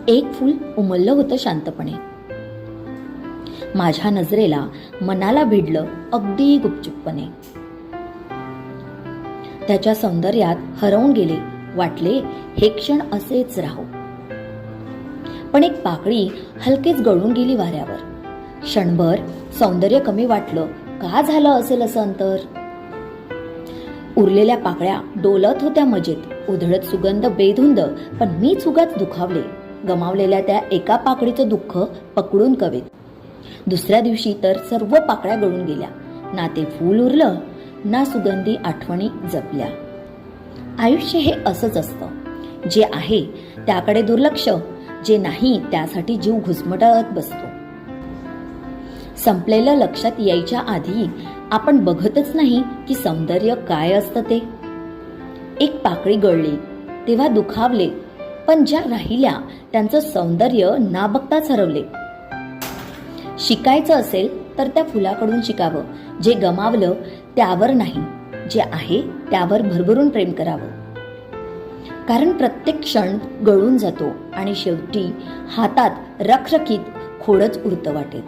एक फूल उमललं होतं शांतपणे. माझ्या नजरेला, मनाला भिडलं अगदी गुपचूपपणे. त्याच्या सौंदर्यात हरवून गेले. वाटले हे क्षण असेच राहू. पण एक पाकळी हलकेच गळून गेली वाऱ्यावर. क्षणभर सौंदर्य कमी वाटलं. का झालं असेल असं अंतर? उरलेल्या पाकळ्या डोलत होत्या मजेत, उधळत सुगंध बेधुंद. पण मीच उगाच दुखावले. गमावलेल्या त्या एका पाकळीचं दुःख पकडून कवेत. दुसऱ्या दिवशी तर सर्व पाकळ्या गळून गेल्या. ना ते फूल उरलं, ना सुगंधी आठवणी जपल्या. आयुष्य हे असंच असतं. जे आहे त्याकडे दुर्लक्ष, जे नाही त्यासाठी जीव घुसमटत बसतो. संपलेलं लक्षात यायच्या आधी आपण बघतच नाही की सौंदर्य काय असतं ते. एक पाकळी गळली तेव्हा दुखावले, पण ज्या राहिल्या त्यांचं सौंदर्य ना बघताच हरवले. शिकायचं असेल तर त्या फुलाकडून शिकावं. जे गमावलं त्यावर नाही, जे आहे त्यावर भरभरून प्रेम करावं. कारण प्रत्येक क्षण गळून जातो आणि शेवटी हातात रखरखीत खोडच उरतं वाटेत.